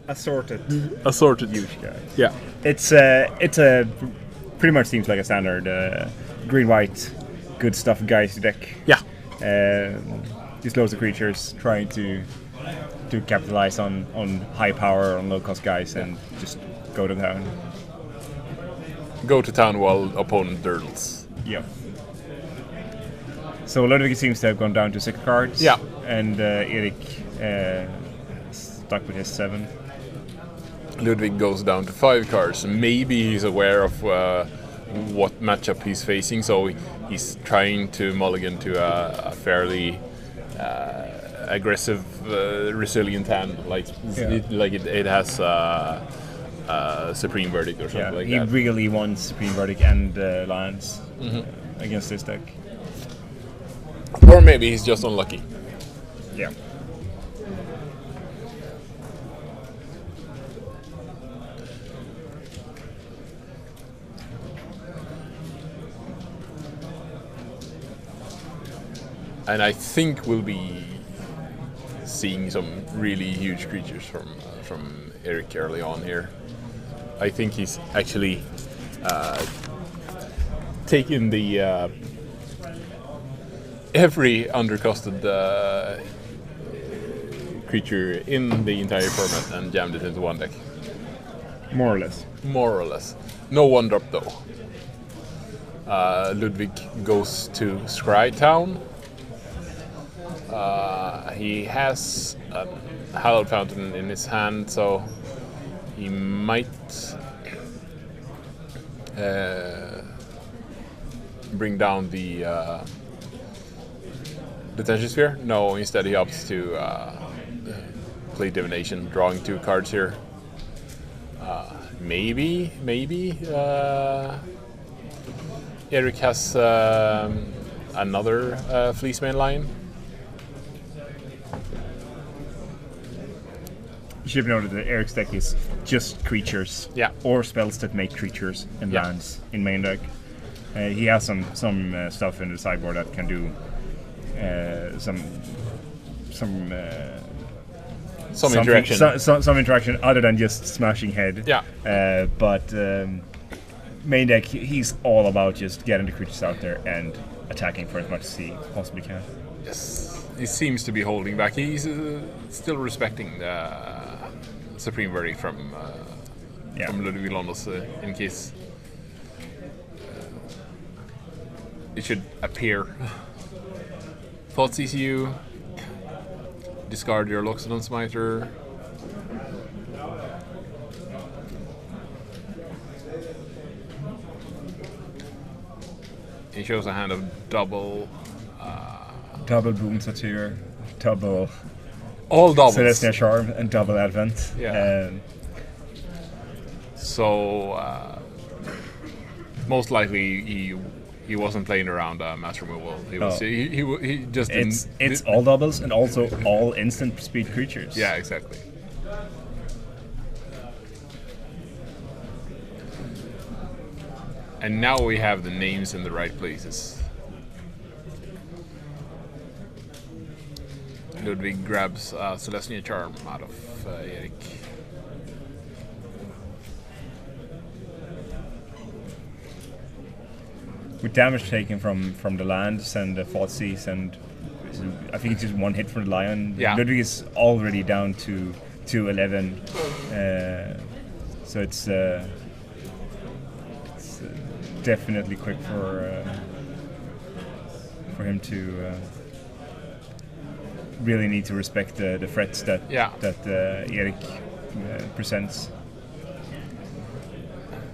assorted huge guy. Yeah. It's a pretty much seems like a standard green white good stuff guys deck. Yeah. Just loads of creatures trying to capitalize on high power on low cost guys and just go to town. Go to town while opponent dirtles. Yeah. So Ludvig seems to have gone down to 6 cards. Yeah. And Erik stuck with his 7. Ludvig goes down to 5 cards. Maybe he's aware of what matchup he's facing, so he's trying to mulligan to a fairly aggressive, resilient hand. It has Supreme Verdict or something like that. He really wants Supreme Verdict and lands against this deck. Or maybe he's just unlucky. Yeah. And I think we'll be seeing some really huge creatures from Erik early on here. I think he's actually taken the every undercosted creature in the entire format and jammed it into one deck. More or less. More or less. No one drop though. Ludvig goes to Scry Town. He has a Hallowed Fountain in his hand, so he might bring down the Detention Sphere. No, instead he opts to play Divination, drawing 2 cards here. Maybe Erik has another Fleeceman line. You should have noted that Erik's deck is just creatures, or spells that make creatures and lands in main deck. He has some stuff in the sideboard that can do some interaction. Some interaction other than just smashing head. Yeah. But main deck, he's all about just getting the creatures out there and attacking for as much as he possibly can. Yes. He seems to be holding back. He's still respecting the Supreme Verdict from Ludvig Londos in case it should appear. Thoughts ECU. Discard your Loxodon Smiter. He shows a hand of double Boom Satyr, double all doubles. Celestia Charm, and double Advent. Yeah. So most likely he wasn't playing around mass removal. He was he just it's all doubles and also all instant speed creatures. Yeah, exactly. And now we have the names in the right places. Ludvig grabs Celestia Charm out of Erik. With damage taken from the lands and the Thoughtseize, and I think it's just 1 hit from the Lion. Yeah. Ludvig is already down to 11. So it's definitely quick for him to really need to respect the threats that Erik presents.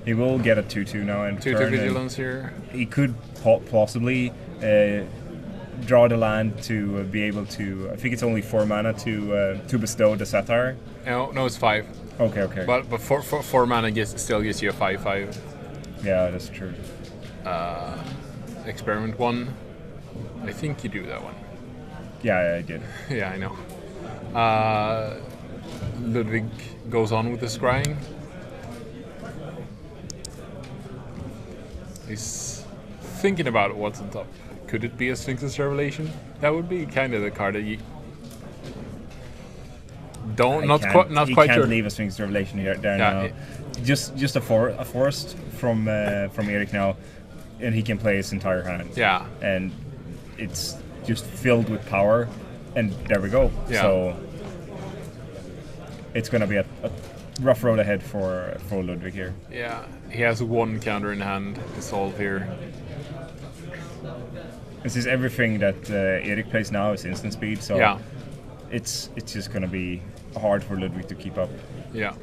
He will get a 2/2 now and 2/2 vigilance here. He could possibly draw the land to be able to. I think it's only 4 mana to bestow the Satire. No, it's 5. Okay. But 4 mana still gives you a 5/5. Yeah, that's true. Experiment 1. I think you do that one. Yeah, I did. Yeah, I know. Ludvig goes on with the scrying. He's thinking about what's on top. Could it be a Sphinx's Revelation? That would be kind of the card that Not quite can't sure. leave a Sphinx Revelation there now. Just a forest from Erik now, and he can play his entire hand. Yeah. And it's just filled with power, and there we go. Yeah. So it's going to be a rough road ahead for Ludvig here. Yeah, he has one counter in hand to solve here. This is everything that Erik plays now is instant speed, so yeah. It's just going to be hard for Ludvig to keep up. Yeah.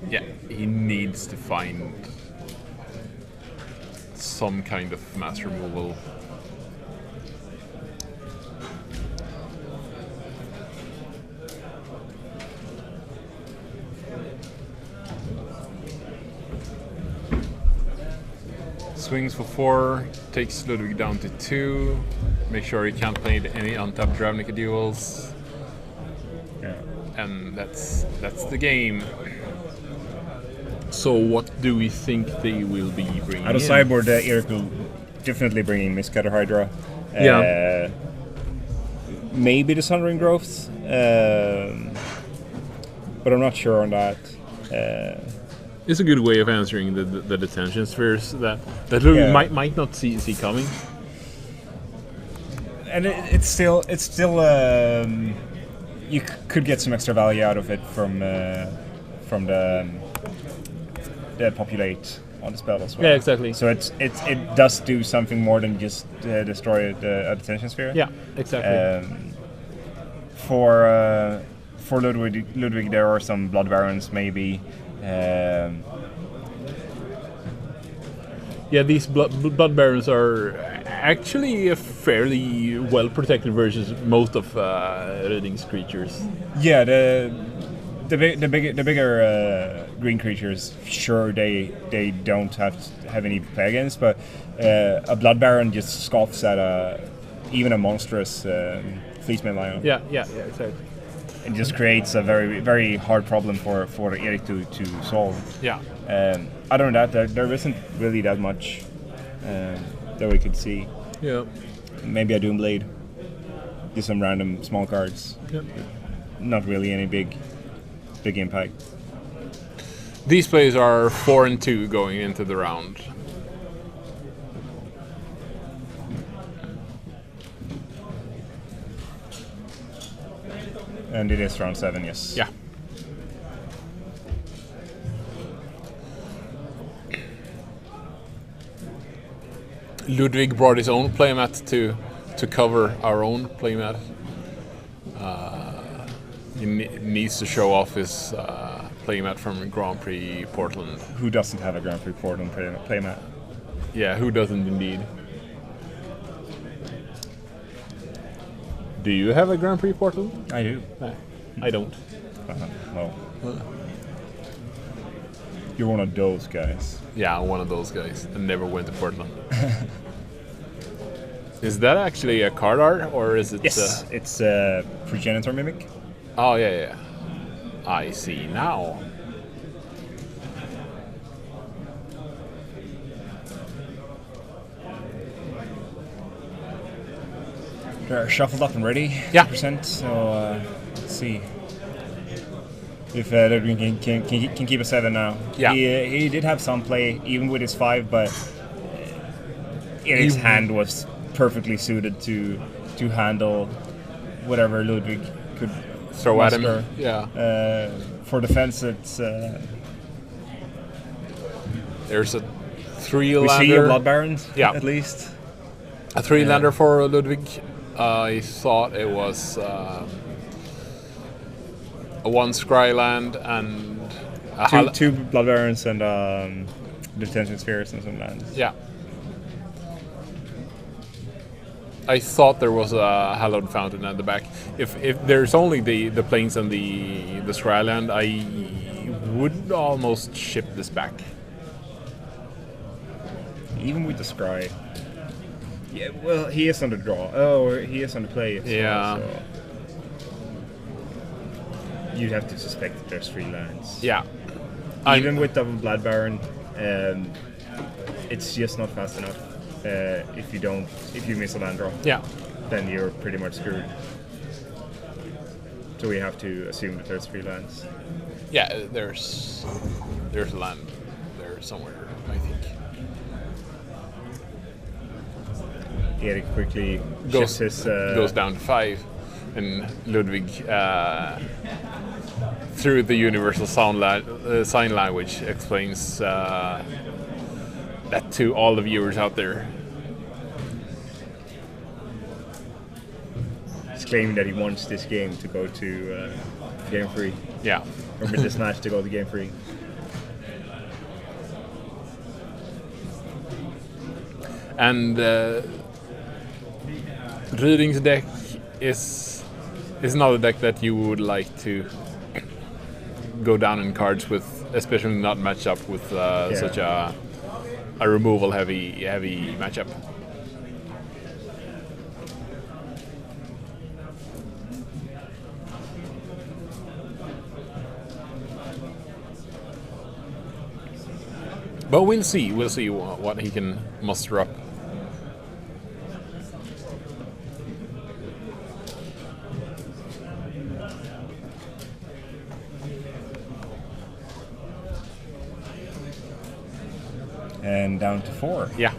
Yeah, he needs to find some kind of mass removal. Swings for 4, takes Ludvig down to 2. Make sure he can't play any untapped Ravnica duels. Yeah. And that's the game. So what do we think they will be bringing out of in? sideboard, Erik will definitely bring in Mistcatter Hydra. Yeah. Maybe the Sunring Growth, but I'm not sure on that. It's a good way of answering the detention spheres that Ludwig might not see coming. And it's still you could get some extra value out of it from the populate on the spell as well. Yeah, exactly. So it does do something more than just destroy a detention sphere. Yeah, exactly. For Ludwig, there are some Blood Barons maybe. Yeah, these blood barons are actually a fairly well protected versus most of Ryding's creatures. Yeah, the bigger green creatures, sure they don't have any play against, but a Blood Baron just scoffs at even a monstrous Fleeceman Lion. Yeah, exactly. It just creates a very, very hard problem for Erik to solve. Yeah. Other than that, there isn't really that much that we could see. Yeah. Maybe a Doomblade. Just some random small cards. Yeah. Not really any big impact. These plays are 4 and 2 going into the round. And it is round 7, yes. Yeah. Ludvig brought his own playmat to cover our own playmat. He needs to show off his playmat from Grand Prix Portland. Who doesn't have a Grand Prix Portland playmat? Yeah, who doesn't indeed? Do you have a Grand Prix Portland? I do. I don't. Well, you're one of those guys. Yeah, one of those guys that never went to Portland. Is that actually a card art, or is it? Yes, it's Progenitor Mimic. Oh yeah. I see now. They're shuffled up and ready. Yeah. Percent. So let's see if Ludwig can keep a 7 now. Yeah. He did have some play even with his 5, but Erik's hand was perfectly suited to handle whatever Ludwig could throw muster. at him. Yeah. For defense, it's there's a 3-lander. we see a Blood Baron. Yeah. At least A 3-lander for Ludwig. I thought it was a 1 Scryland and two Blood Barons and detention spheres and some lands. Yeah. I thought there was a Hallowed Fountain at the back. If there's only the plains and the Scryland, I would almost ship this back. Even with the Scry. Yeah, well, he is on the draw. Oh, he is on the play. Yeah. So you'd have to suspect that there's 3 lands. Yeah. Even with double Blood Baron, it's just not fast enough. if you miss a land draw. Yeah. Then you're pretty much screwed. So we have to assume that there's 3 lands. Yeah, there's land there somewhere, I think. Erik quickly goes down to 5, and Ludvig, through the universal sign language, explains that to all the viewers out there. He's claiming that he wants this game to go to game 3. Yeah. Or with this match to go to game 3. And Ryding's deck is not a deck that you would like to go down in cards with, especially not match up with such a removal heavy matchup. But we'll see what he can muster up. And down to 4. Yeah.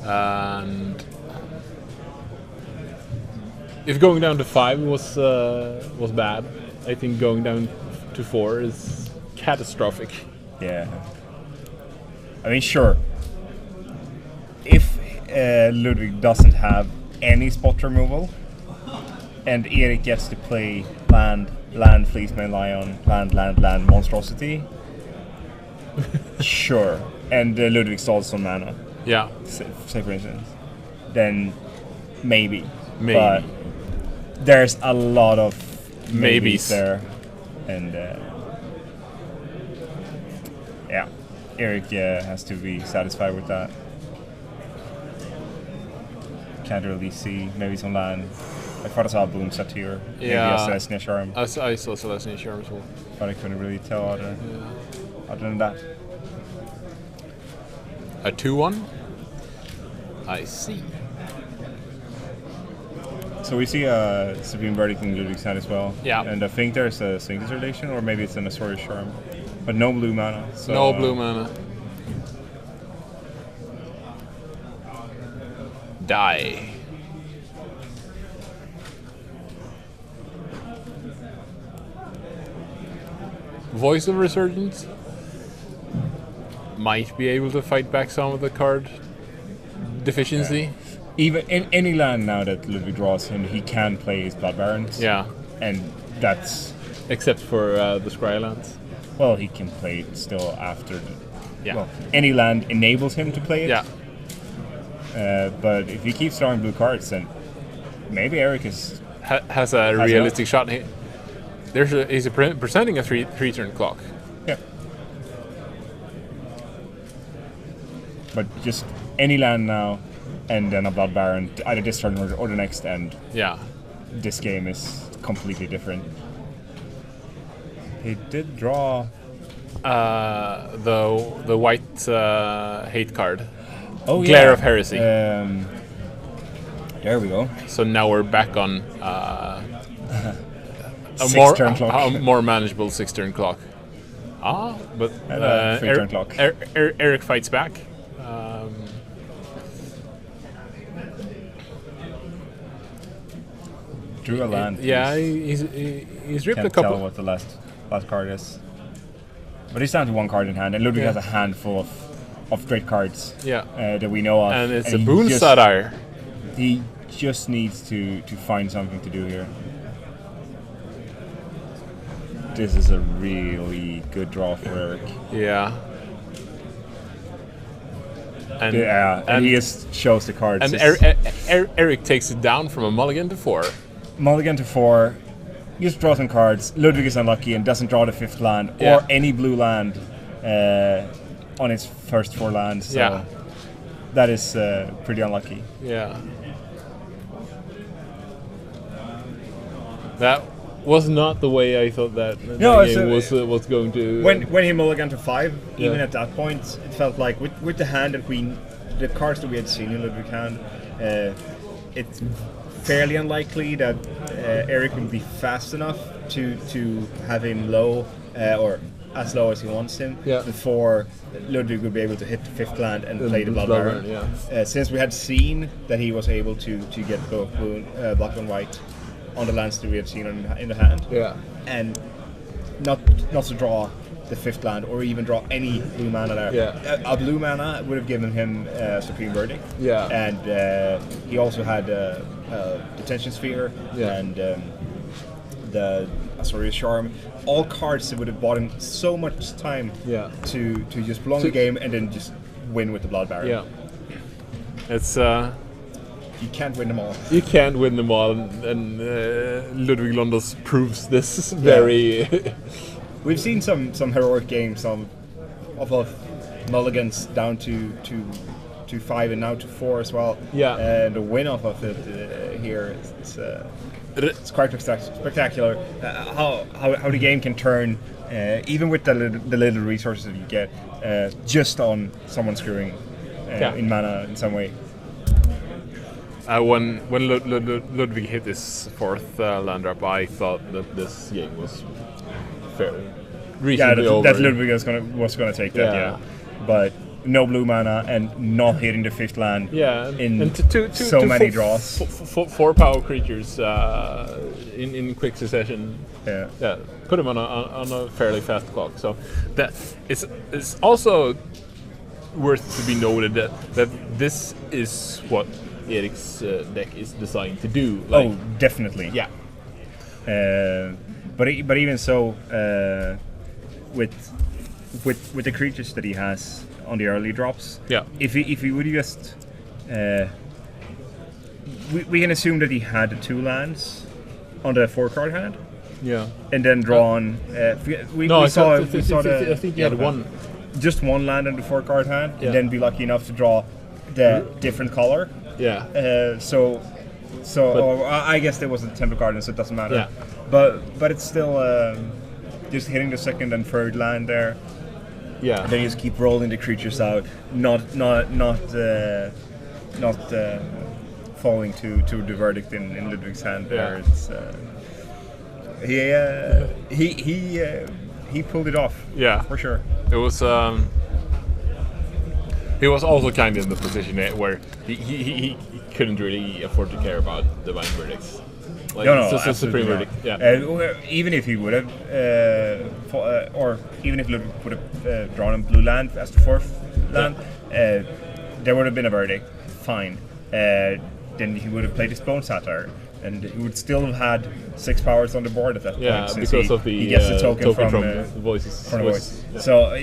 And if going down to 5 was bad, I think going down to 4 is catastrophic. Yeah. I mean, sure. If Ludvig doesn't have any spot removal, and Erik gets to play land, Fleeceman Lion, land, monstrosity, sure. And Ludvig stalls some mana. Yeah. Say for instance, then maybe. But there's a lot of maybes there, and yeah. Erik has to be satisfied with that. Can't really see. Maybe some land. I thought I saw a Boom Satyr. Maybe a Celestia Charm. I saw Celestia Charm as well. But I couldn't really tell other than that. A 2/1? I see. So we see a Supreme Verdict in Ludvig's hand as well. Yeah. And I think there's a Syncus Relation, or maybe it's an Azorius Charm. But no blue mana. So, no blue mana. Die. Voice of Resurgence might be able to fight back some of the card deficiency. Yeah. Even in any land now that Ludvig draws him, he can play his Blood Barons. Yeah. And that's... Except for the Scry lands. Well, he can play it still after... Well, any land enables him to play it. Yeah. But if he keeps drawing blue cards, then maybe Erik has a realistic shot. He's presenting a three turn clock. Yeah. But just any land now, and then a Blood Baron, either this turn or the next end. Yeah. This game is completely different. He did draw the white hate card. Oh, Glare of Heresy. There we go. So now we're back on a more manageable 6-turn clock. But 3-turn clock. Erik fights back. Drew a land. Yeah, he's ripped a couple. Can't tell what the last card is. But he's down to 1 card in hand, and Ludvig has a handful of great cards that we know of. And it's a Boon Satire. He just needs to find something to do here. This is a really good draw for Erik. Yeah. And he just shows the cards. And Erik takes it down from a mulligan to 4. Mulligan to 4. Just draw some cards. Ludvig is unlucky and doesn't draw the 5th land or any blue land on his first 4 lands. So that is pretty unlucky. Yeah. That was not the way I thought that game was going to. When he mulliganed to 5, even at that point, it felt like with the hand that the cards that we had seen in Ludvig hand, it's fairly unlikely that Erik will be fast enough to have him low or as low as he wants him before Ludvig would be able to hit the 5th land and play the Blood Baron. Since we had seen that he was able to get both black and white on the lands that we had seen in the hand, and not to draw the 5th land or even draw any blue mana there. A blue mana would have given him Supreme Verdict, and he also had Detention Sphere and the Azorius Charm. All cards that would have bought him so much time to just prolong the game and then just win with the Blood Baron. It's you can't win them all. You can't win them all, and Ludvig Londos proves this very. We've seen some heroic games of mulligans down to 5 and now to 4 as well. And the win off of it here it's quite spectacular. How the game can turn, even with the little resources that you get, just on someone screwing in mana in some way. When Ludvig hit his 4th land drop, I thought that this game was fairly reasonably over. That Ludvig was gonna take that, but no blue mana and not hitting the 5th land in so many draws. 4 power creatures in quick succession. Put him on a fairly fast clock. So that it's also worth to be noted that this is what Erik's deck is designed to do. Like, definitely. But even so, with the creatures that he has on the early drops, if he would just, we can assume that he had the 2 lands on the 4-card hand, and then draw on. I think he had one, just 1 land on the 4-card hand, and then be lucky enough to draw the different color. I guess there was a Temple Garden, so it doesn't matter. But it's still just hitting the 2nd and 3rd land there. And then you just keep rolling the creatures out, not falling to the verdict in Ludvig's hand there. It's he pulled it off. For sure. It was. He was also kind of in the position where he couldn't really afford to care about divine verdicts. Like, it's Supreme Verdict. Even if he would have, or even if Ludvig would have drawn a blue land as the 4th land, there would have been a verdict. Fine. Then he would have played his Bone Satire, and he would still have had 6 powers on the board at that point. Since he gets the token from the voices. So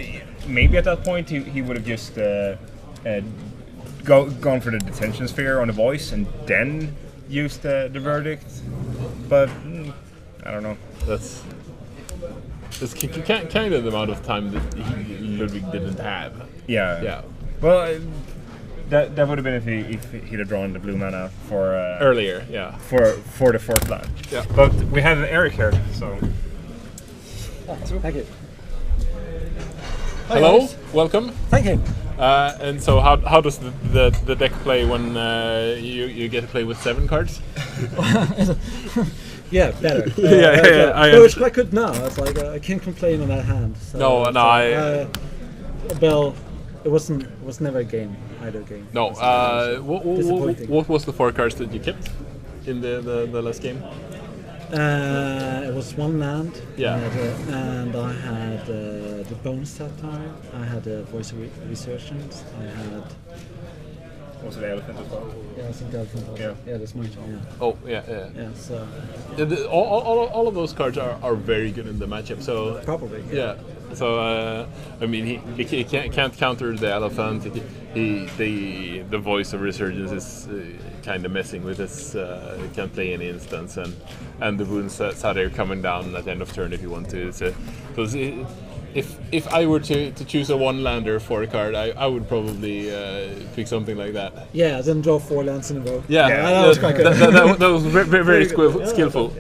maybe at that point he would have just gone for the Detention Sphere on the voice and then used the verdict. But I don't know. That's kind of the amount of time that Ludvig didn't have. Well, that would have been if he'd have drawn the blue mana for earlier. For the 4th land. But we have Erik here, so. Thank you. Hello, welcome. Thank you. And so, how does the deck play when you get to play with 7 cards? Better. It was quite good now. It's like I can't complain on that hand. So, well, it was never a game, either game. No. What was the 4 cards that you kept in the last game? It was 1 land. And I had the Bone Satire. I had the Voice of Resurgence. I had. Was it the Elephant as well? Yeah, I think the Elephant also. Yeah, that's mine. So. All of those cards are very good in the matchup. So probably. So I mean, he can't counter the Elephant. The Voice of Resurgence is kind of messing with his. He can't play any instance, and the Wound Satire coming down at the end of turn if you want to. So if I were to choose a 1-lander for a card, I would probably pick something like that. Then draw 4 lands in a row. That was quite good. that was very skillful.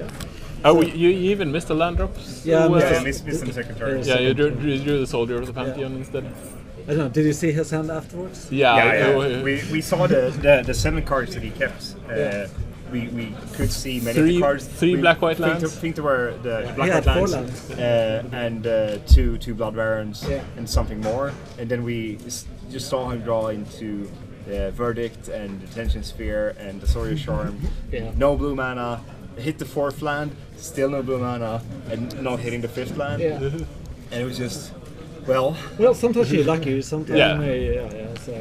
You even missed a land drop? Missed the 2nd turn. You drew the Soldier of the Pantheon instead. I don't know. Did you see his hand afterwards? Yeah. We saw the 7 cards that he kept. We could see many of the cards. Three black white lands. I think there were the black had white 4 lands, lands. and two blood barons and something more. And then we just saw him draw into Verdict and Detention Sphere and the Soria Charm. No blue mana. Hit the 4th land, still no blue mana, and not hitting the 5th land. And it was just, well, sometimes you're lucky, sometimes so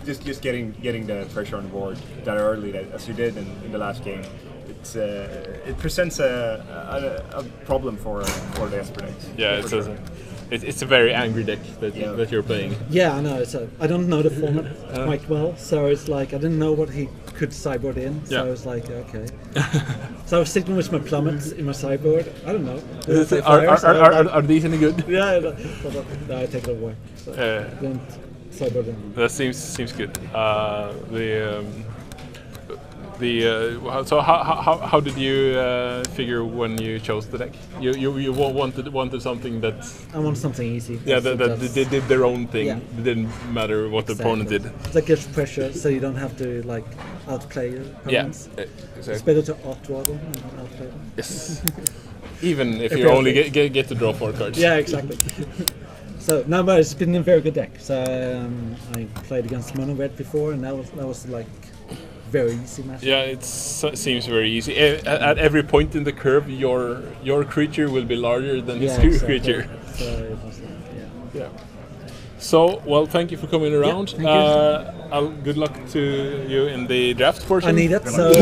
just getting the pressure on the board that early, as you did in the last game. It presents a problem for the Esper decks. Yeah, it's a very angry deck that you're playing. Yeah, I know. I don't know the format quite well, so it's like I didn't know what he could sideboard in. So I was like, okay. So I was sitting with my plummets in my sideboard. I don't know. Are these any good? Yeah, no, I take it away. So don't sideboard in. That seems good. So how did you figure when you chose the deck? You wanted something that I want something easy. Yeah, that they did their own thing. Yeah. It didn't matter what the opponent did. That gives pressure, so you don't have to like outplay your opponents. Yeah, exactly. It's better to outdraw them than outplay them. Yes. Even if you only get to draw 4 cards. Yeah, exactly. So no, but it's been a very good deck. So I played against Mono Red before, and that was like very easy match. Yeah, it seems very easy. At every point in the curve, your creature will be larger than his creature. So it was yeah. So, well, thank you for coming around. Yeah, thank you. Good luck to you in the draft portion. I need it. So.